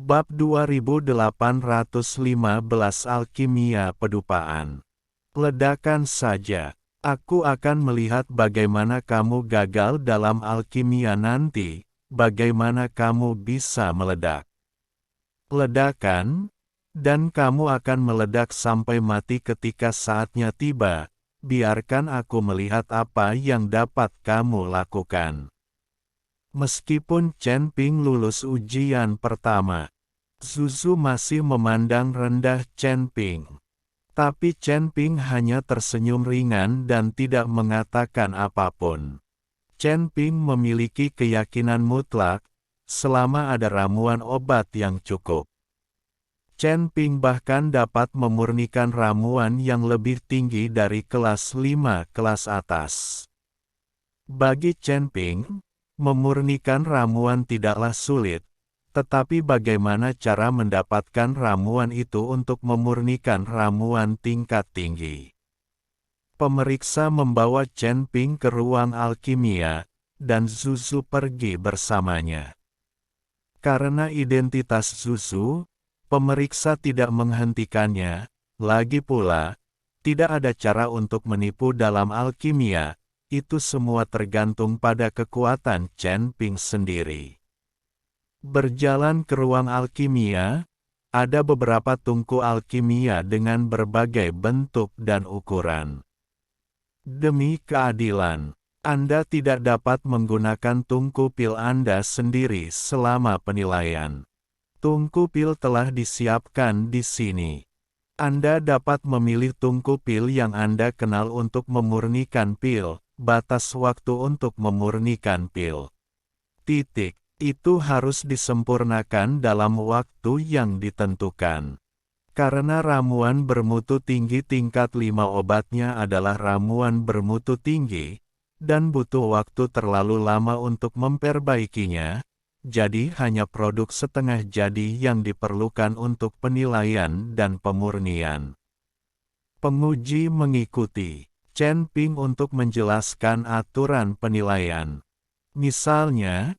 Bab 2815 Alkimia Pedupaan. Ledakan saja. Aku akan melihat bagaimana kamu gagal dalam alkimia nanti, bagaimana kamu bisa meledak. Ledakan, dan kamu akan meledak sampai mati ketika saatnya tiba. Biarkan aku melihat apa yang dapat kamu lakukan. Meskipun Chen Ping lulus ujian pertama, Zuzu masih memandang rendah Chen Ping. Tapi Chen Ping hanya tersenyum ringan dan tidak mengatakan apapun. Chen Ping memiliki keyakinan mutlak, selama ada ramuan obat yang cukup. Chen Ping bahkan dapat memurnikan ramuan yang lebih tinggi dari kelas 5 kelas atas. Bagi Chen Ping, memurnikan ramuan tidaklah sulit, tetapi bagaimana cara mendapatkan ramuan itu untuk memurnikan ramuan tingkat tinggi. Pemeriksa membawa Chen Ping ke ruang alkimia, dan Zuzu pergi bersamanya. Karena identitas Zuzu, pemeriksa tidak menghentikannya. Lagi pula, tidak ada cara untuk menipu dalam alkimia. Itu semua tergantung pada kekuatan Chen Ping sendiri. Berjalan ke ruang alkimia, ada beberapa tungku alkimia dengan berbagai bentuk dan ukuran. Demi keadilan, Anda tidak dapat menggunakan tungku pil Anda sendiri selama penilaian. Tungku pil telah disiapkan di sini. Anda dapat memilih tungku pil yang Anda kenal untuk memurnikan pil. Batas waktu untuk memurnikan pil. Titik. Itu harus disempurnakan dalam waktu yang ditentukan. Karena ramuan bermutu tinggi tingkat 5 obatnya adalah ramuan bermutu tinggi, dan butuh waktu terlalu lama untuk memperbaikinya, jadi hanya produk setengah jadi yang diperlukan untuk penilaian dan pemurnian. Penguji mengikuti Chen Ping untuk menjelaskan aturan penilaian. Misalnya,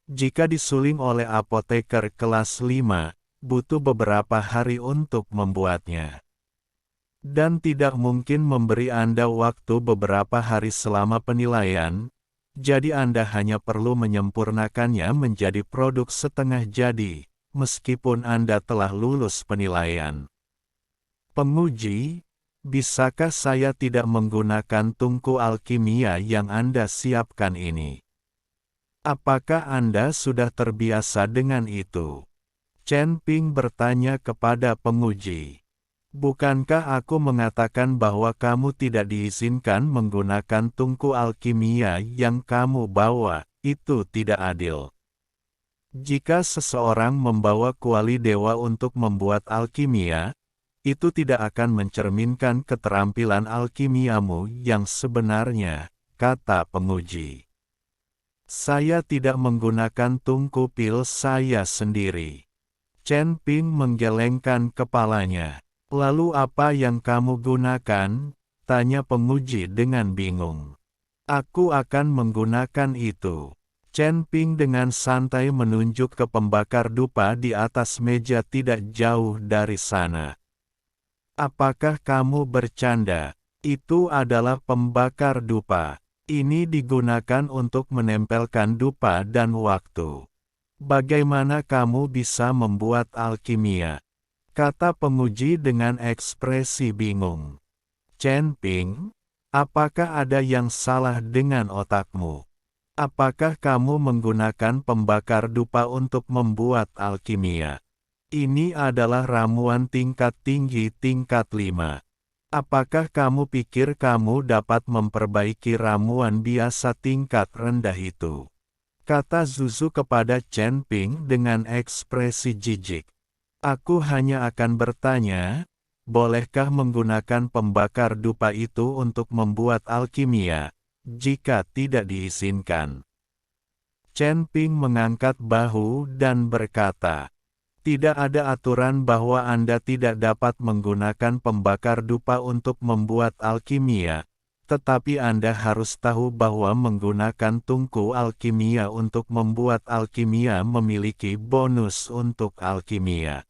jika disuling oleh apoteker kelas 5, butuh beberapa hari untuk membuatnya. Dan tidak mungkin memberi Anda waktu beberapa hari selama penilaian, jadi Anda hanya perlu menyempurnakannya menjadi produk setengah jadi, meskipun Anda telah lulus penilaian. Penguji, bisakah saya tidak menggunakan tungku alkimia yang Anda siapkan ini? Apakah Anda sudah terbiasa dengan itu? Chen Ping bertanya kepada penguji. Bukankah aku mengatakan bahwa kamu tidak diizinkan menggunakan tungku alkimia yang kamu bawa? Itu tidak adil. Jika seseorang membawa kuali dewa untuk membuat alkimia, itu tidak akan mencerminkan keterampilan alkimiamu yang sebenarnya, kata penguji. Saya tidak menggunakan tungku pil saya sendiri. Chen Ping menggelengkan kepalanya. Lalu apa yang kamu gunakan? Tanya penguji dengan bingung. Aku akan menggunakan itu. Chen Ping dengan santai menunjuk ke pembakar dupa di atas meja tidak jauh dari sana. Apakah kamu bercanda? Itu adalah pembakar dupa. Ini digunakan untuk menempelkan dupa dan waktu. Bagaimana kamu bisa membuat alkimia? Kata penguji dengan ekspresi bingung. Chen Ping, apakah ada yang salah dengan otakmu? Apakah kamu menggunakan pembakar dupa untuk membuat alkimia? Ini adalah ramuan tingkat tinggi tingkat 5. Apakah kamu pikir kamu dapat memperbaiki ramuan biasa tingkat rendah itu? Kata Zuzu kepada Chen Ping dengan ekspresi jijik. Aku hanya akan bertanya, bolehkah menggunakan pembakar dupa itu untuk membuat alkimia, jika tidak diizinkan? Chen Ping mengangkat bahu dan berkata, tidak ada aturan bahwa Anda tidak dapat menggunakan pembakar dupa untuk membuat alkimia. Tetapi Anda harus tahu bahwa menggunakan tungku alkimia untuk membuat alkimia memiliki bonus untuk alkimia.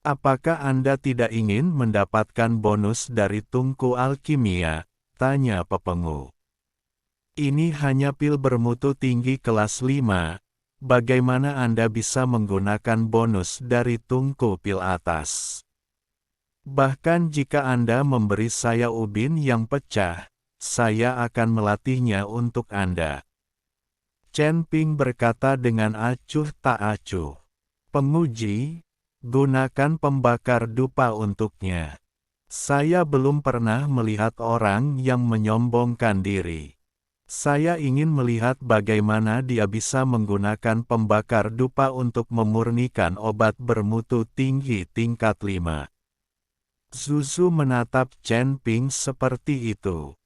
Apakah Anda tidak ingin mendapatkan bonus dari tungku alkimia? Tanya pepengu. Ini hanya pil bermutu tinggi kelas 5. Bagaimana Anda bisa menggunakan bonus dari tungku pil atas? Bahkan jika Anda memberi saya ubin yang pecah, saya akan melatihnya untuk Anda. Chen Ping berkata dengan acuh tak acuh. Penguji, gunakan pembakar dupa untuknya. Saya belum pernah melihat orang yang menyombongkan diri. Saya ingin melihat bagaimana dia bisa menggunakan pembakar dupa untuk memurnikan obat bermutu tinggi tingkat 5. Zuzu menatap Chen Ping seperti itu.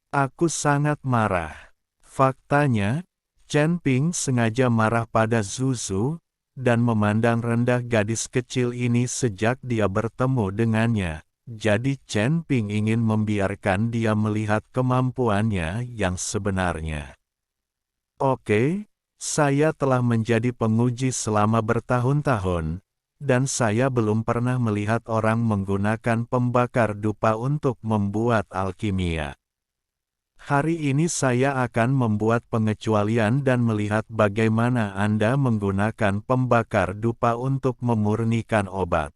Aku sangat marah. Faktanya, Chen Ping sengaja marah pada Zuzu, dan memandang rendah gadis kecil ini sejak dia bertemu dengannya. Jadi Chen Ping ingin membiarkan dia melihat kemampuannya yang sebenarnya. Oke, saya telah menjadi penguji selama bertahun-tahun, dan saya belum pernah melihat orang menggunakan pembakar dupa untuk membuat alkimia. Hari ini saya akan membuat pengecualian dan melihat bagaimana Anda menggunakan pembakar dupa untuk memurnikan obat.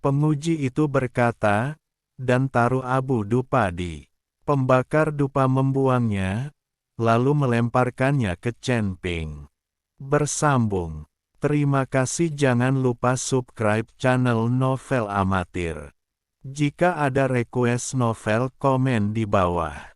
Penguji itu berkata, dan taruh abu dupa di pembakar dupa membuangnya, lalu melemparkannya ke Chen Ping. Bersambung. Terima kasih, jangan lupa subscribe channel Novel Amatir. Jika ada request novel, komen di bawah.